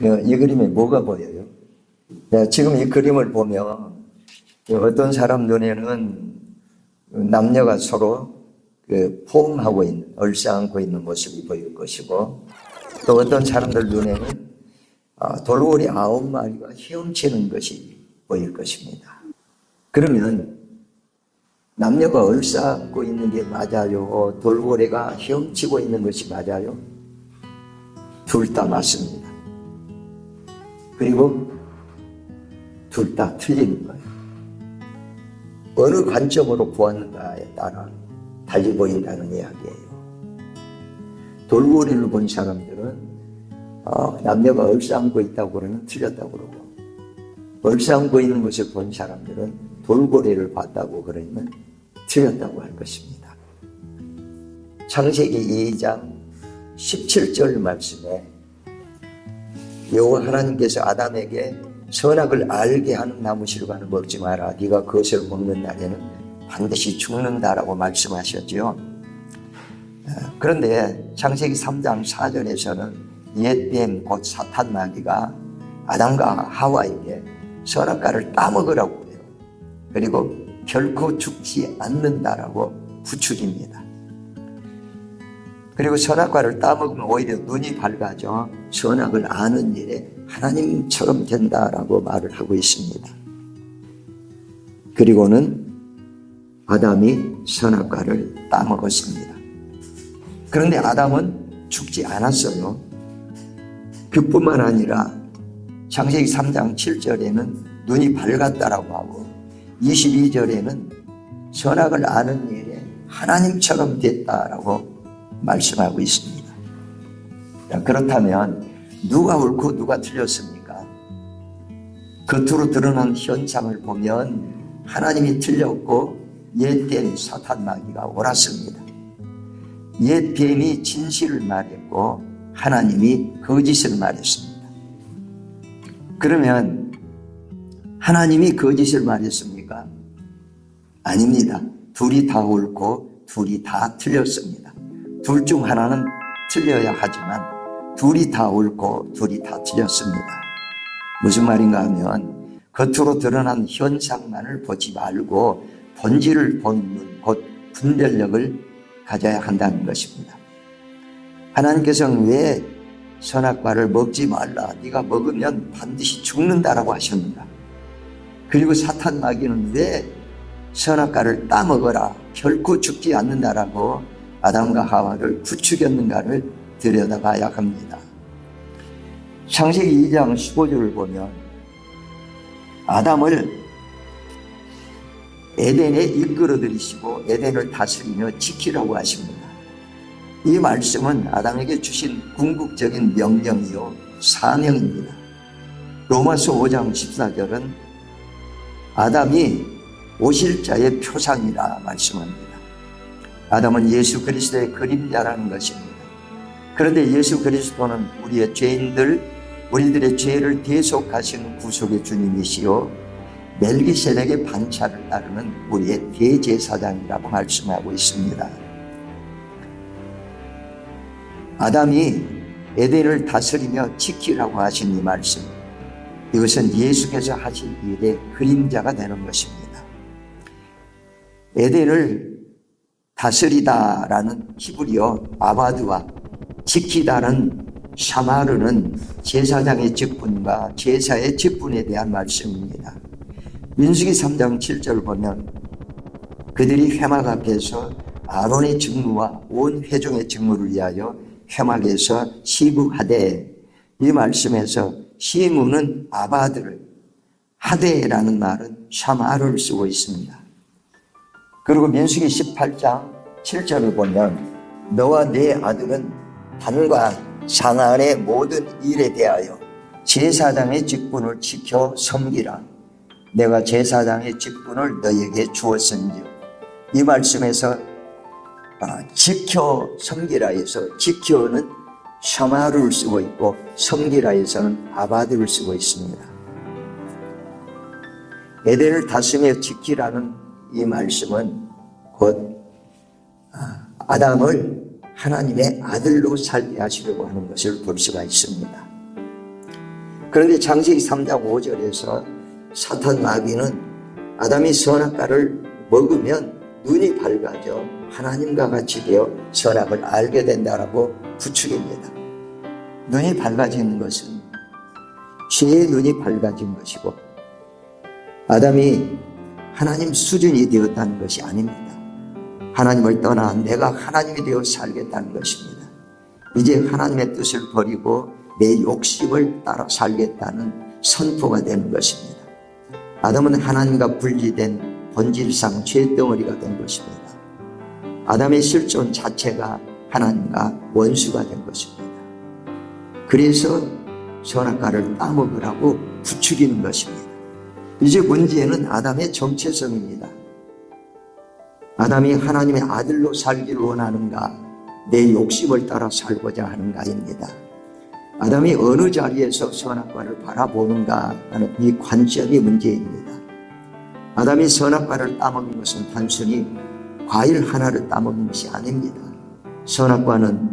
이 그림에 뭐가 보여요? 지금 이 그림을 보면 어떤 사람 눈에는 남녀가 서로 포옹하고 있는, 얼싸안고 있는 모습이 보일 것이고, 또 어떤 사람들 눈에는 돌고래 9마리가 헤엄치는 것이 보일 것입니다. 그러면 남녀가 얼싸안고 있는 게 맞아요? 돌고래가 헤엄치고 있는 것이 맞아요? 둘 다 맞습니다. 그리고 둘 다 틀린 거예요. 어느 관점으로 보았는가에 따라 달리 보인다는 이야기예요. 돌고래를 본 사람들은 남녀가 얼싸안고 있다고 그러면 틀렸다고 그러고, 얼싸안고 있는 것을 본 사람들은 돌고래를 봤다고 그러면 틀렸다고 할 것입니다. 창세기 2장 17절 말씀에 여호와 하나님께서 아담에게 선악을 알게 하는 나무 실과는 먹지 마라. 네가 그것을 먹는 날에는 반드시 죽는다라고 말씀하셨죠. 그런데 창세기 3장 4절에서는 옛뱀 곧 사탄 마귀가 아담과 하와에게 선악과를 따먹으라고 해요. 그리고 결코 죽지 않는다라고 부추깁니다. 그리고 선악과를 따먹으면 오히려 눈이 밝아져 선악을 아는 일에 하나님처럼 된다라고 말을 하고 있습니다. 그리고는 아담이 선악과를 따먹었습니다. 그런데 아담은 죽지 않았어요. 그뿐만 아니라 창세기 3장 7절에는 눈이 밝았다라고 하고 22절에는 선악을 아는 일에 하나님처럼 됐다라고 말씀하고 있습니다. 그렇다면 누가 옳고 누가 틀렸습니까? 겉으로 드러난 현상을 보면 하나님이 틀렸고 옛뱀 사탄 마귀가 옳았습니다. 옛뱀이 진실을 말했고 하나님이 거짓을 말했습니다. 그러면 하나님이 거짓을 말했습니까? 아닙니다. 둘이 다 옳고 둘이 다 틀렸습니다. 둘 중 하나는 틀려야 하지만 둘이 다 옳고 둘이 다 틀렸습니다. 무슨 말인가 하면 겉으로 드러난 현상만을 보지 말고 본질을 보는 곧 분별력을 가져야 한다는 것입니다. 하나님께서는 왜 선악과를 먹지 말라, 네가 먹으면 반드시 죽는다라고 하셨는가? 그리고 사탄 마귀는 왜 선악과를 따먹어라, 결코 죽지 않는다라고 아담과 하와를 부추겼는가를 들여다봐야 합니다. 창세기 2장 15절을 보면 아담을 에덴에 이끌어 들이시고 에덴을 다스리며 지키라고 하십니다. 이 말씀은 아담에게 주신 궁극적인 명령이요 사명입니다. 로마서 5장 14절은 아담이 오실 자의 표상이라 말씀합니다. 아담은 예수 그리스도의 그림자라는 것입니다. 그런데 예수 그리스도는 우리들의 죄를 대속하시는 구속의 주님이시요 멜기세덱의 반차를 따르는 우리의 대제사장이라고 말씀하고 있습니다. 아담이 에덴을 다스리며 지키라고 하신 이 말씀, 이것은 예수께서 하신 일의 그림자가 되는 것입니다. 에덴을 다스리다라는 히브리어 아바드와 지키다는 샤마르는 제사장의 직분과 제사의 직분에 대한 말씀입니다. 민수기 3장 7절 보면 그들이 회막 앞에서 아론의 직무와 온 회중의 직무를 위하여 회막에서 시구하되, 이 말씀에서 시무는 아바드를, 하데라는 말은 샤마르를 쓰고 있습니다. 그리고 민수기 18장 7절을 보면 너와 네 아들은 단과 장안의 모든 일에 대하여 제사장의 직분을 지켜 섬기라. 내가 제사장의 직분을 너에게 주었은즉, 이 말씀에서 지켜 섬기라에서 지켜는 샤마르를 쓰고 있고 섬기라에서는 아바드를 쓰고 있습니다. 에덴을 다스리며 지키라는 이 말씀은 곧 아담을 하나님의 아들로 살게 하시려고 하는 것을 볼 수가 있습니다. 그런데 창세기 3장 5절에서 사탄 마귀는 아담이 선악과를 먹으면 눈이 밝아져 하나님과 같이 되어 선악을 알게 된다라고 부추깁니다. 눈이 밝아지는 것은 죄의 눈이 밝아진 것이고 아담이 하나님 수준이 되었다는 것이 아닙니다. 하나님을 떠나 내가 하나님이 되어 살겠다는 것입니다. 이제 하나님의 뜻을 버리고 내 욕심을 따라 살겠다는 선포가 되는 것입니다. 아담은 하나님과 분리된 본질상 죄덩어리가 된 것입니다. 아담의 실존 자체가 하나님과 원수가 된 것입니다. 그래서 선악과를 따먹으라고 부추기는 것입니다. 이제 문제는 아담의 정체성입니다. 아담이 하나님의 아들로 살기를 원하는가, 내 욕심을 따라 살고자 하는가입니다. 아담이 어느 자리에서 선악과를 바라보는가 하는 이 관점이 문제입니다. 아담이 선악과를 따먹은 것은 단순히 과일 하나를 따먹은 것이 아닙니다. 선악과는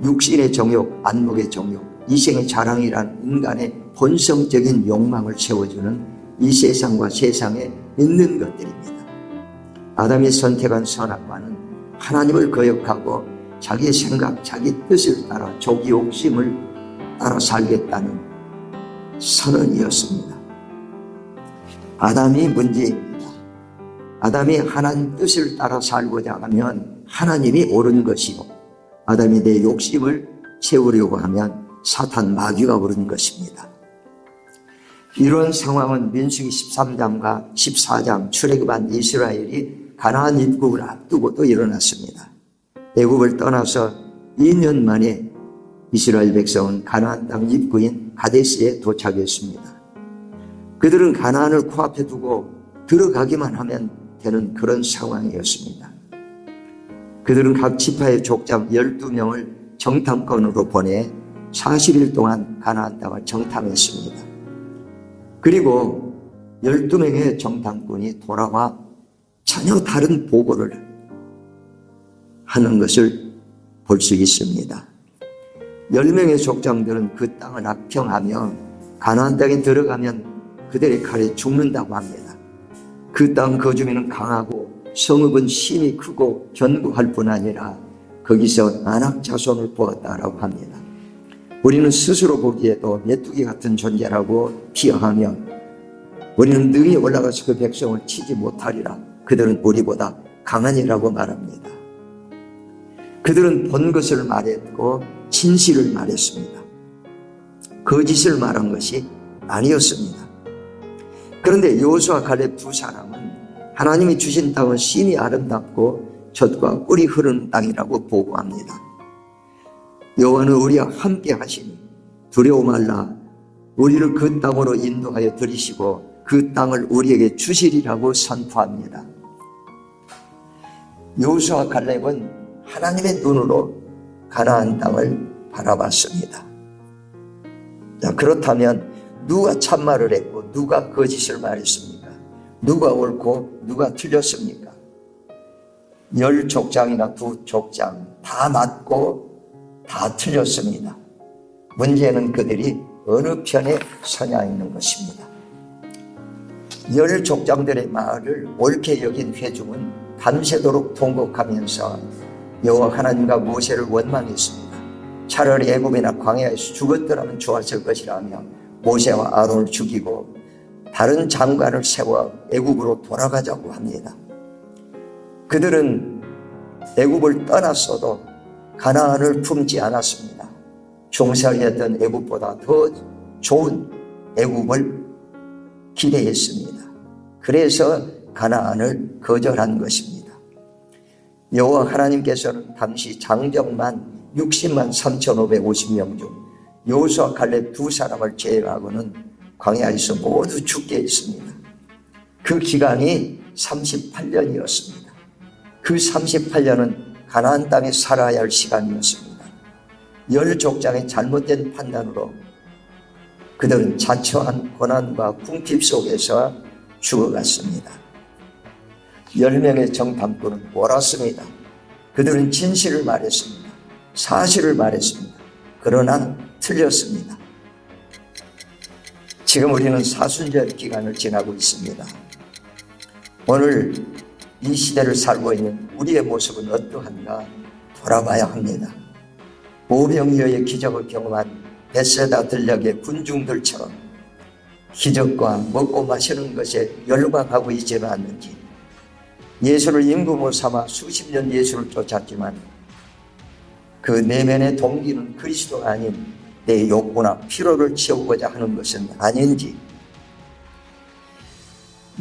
육신의 정욕, 안목의 정욕, 이생의 자랑이란 인간의 본성적인 욕망을 채워주는 이 세상과 세상에 있는 것들입니다. 아담이 선택한 선악과는 하나님을 거역하고 자기의 생각, 자기 뜻을 따라 자기 욕심을 따라 살겠다는 선언이었습니다. 아담이 문제입니다. 아담이 하나님 뜻을 따라 살고자 하면 하나님이 옳은 것이고 아담이 내 욕심을 채우려고 하면 사탄 마귀가 옳은 것입니다. 이런 상황은 민수기 13장과 14장 출애굽한 이스라엘이 가나안 입국을 앞두고도 일어났습니다. 애굽을 떠나서 2년 만에 이스라엘 백성은 가나안 땅 입구인 가데스에 도착했습니다. 그들은 가나안을 코앞에 두고 들어가기만 하면 되는 그런 상황이었습니다. 그들은 각 지파의 족장 12명을 정탐꾼으로 보내 40일 동안 가나안 땅을 정탐했습니다. 그리고 12명의 정탐꾼이 돌아와 전혀 다른 보고를 하는 것을 볼 수 있습니다. 10명의 족장들은 그 땅을 악평하며 가나안 땅에 들어가면 그들의 칼에 죽는다고 합니다. 그 땅 거주민은 강하고 성읍은 힘이 크고 견고할 뿐 아니라 거기서 안악 자손을 보았다라고 합니다. 우리는 스스로 보기에도 메뚜기 같은 존재라고 비하하며 우리는 능히 올라가서 그 백성을 치지 못하리라. 그들은 우리보다 강하니라고 말합니다. 그들은 본 것을 말했고 진실을 말했습니다. 거짓을 말한 것이 아니었습니다. 그런데 여호수아 갈렙 두 사람은 하나님이 주신 땅은 심히 아름답고 젖과 꿀이 흐르는 땅이라고 보고합니다. 여호와는 우리와 함께 하시니 두려워 말라. 우리를 그 땅으로 인도하여 들이시고 그 땅을 우리에게 주시리라고 선포합니다. 여호수아 갈렙은 하나님의 눈으로 가나안 땅을 바라봤습니다. 자, 그렇다면 누가 참말을 했고 누가 거짓을 말했습니까? 누가 옳고 누가 틀렸습니까? 10족장이나 2족장 다 맞고 다 틀렸습니다. 문제는 그들이 어느 편에 서냐 있는 것입니다. 10족장들의 말을 옳게 여긴 회중은 밤새도록 통곡하면서 여호와 하나님과 모세를 원망했습니다. 차라리 애굽이나 광야에서 죽었더라면 좋았을 것이라며 모세와 아론을 죽이고 다른 장관을 세워 애굽으로 돌아가자고 합니다. 그들은 애굽을 떠났어도 가나안을 품지 않았습니다. 종살이했던 애굽보다 더 좋은 애굽을 기대했습니다. 그래서 가나안을 거절한 것입니다. 여호와 하나님께서는 당시 장정만 60만 3,550명 중 여호수아 갈렙 두 사람을 제외하고는 광야에서 모두 죽게 했습니다. 그 기간이 38년이었습니다. 그 38년은 가나안 땅에 살아야 할 시간이었습니다. 10족장의 잘못된 판단으로 그들은 자초한 고난과 궁핍 속에서 죽어갔습니다. 10명의 정탐꾼은 옳았습니다. 그들은 진실을 말했습니다. 사실을 말했습니다. 그러나 틀렸습니다. 지금 우리는 사순절 기간을 지나고 있습니다. 오늘 이 시대를 살고 있는 우리의 모습은 어떠한가 돌아봐야 합니다. 오병이어의 기적을 경험한 베세다 들녘의 군중들처럼 기적과 먹고 마시는 것에 열광하고 있지는 않는지, 예수를 임금으로 삼아 수십 년 예수를 쫓았지만 그 내면의 동기는 그리스도가 아닌 내 욕구나 피로를 채우고자 하는 것은 아닌지,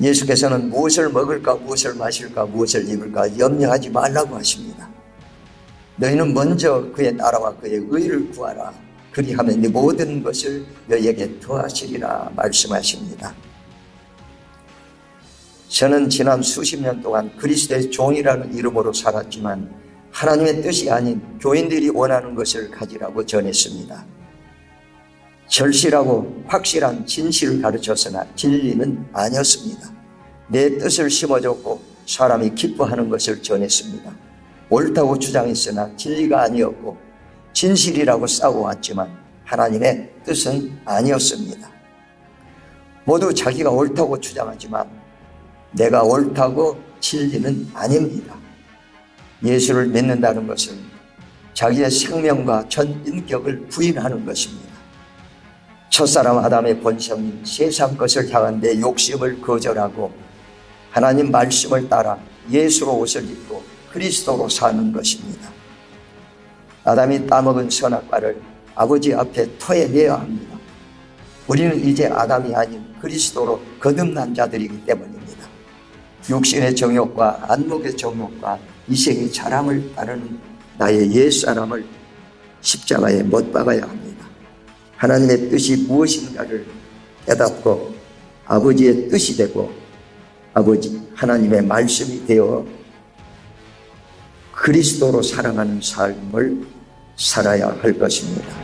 예수께서는 무엇을 먹을까, 무엇을 마실까, 무엇을 입을까 염려하지 말라고 하십니다. 너희는 먼저 그의 나라와 그의 의를 구하라. 그리하면 네 모든 것을 너희에게 더하시리라 말씀하십니다. 저는 지난 수십 년 동안 그리스도의 종이라는 이름으로 살았지만 하나님의 뜻이 아닌 교인들이 원하는 것을 가지라고 전했습니다. 절실하고 확실한 진실을 가르쳤으나 진리는 아니었습니다. 내 뜻을 심어줬고 사람이 기뻐하는 것을 전했습니다. 옳다고 주장했으나 진리가 아니었고 진실이라고 싸워왔지만 하나님의 뜻은 아니었습니다. 모두 자기가 옳다고 주장하지만 내가 옳다고 진리는 아닙니다. 예수를 믿는다는 것은 자기의 생명과 전 인격을 부인하는 것입니다. 첫사람 아담의 본성인 세상 것을 향한 내 욕심을 거절하고 하나님 말씀을 따라 예수로 옷을 입고 그리스도로 사는 것입니다. 아담이 따먹은 선악과를 아버지 앞에 토해내야 합니다. 우리는 이제 아담이 아닌 그리스도로 거듭난 자들이기 때문입니다. 육신의 정욕과 안목의 정욕과 이생의 자랑을 따르는 나의 옛사람을 십자가에 못 박아야 합니다. 하나님의 뜻이 무엇인가를 깨닫고 아버지의 뜻이 되고 아버지 하나님의 말씀이 되어 그리스도로 살아가는 삶을 살아야 할 것입니다.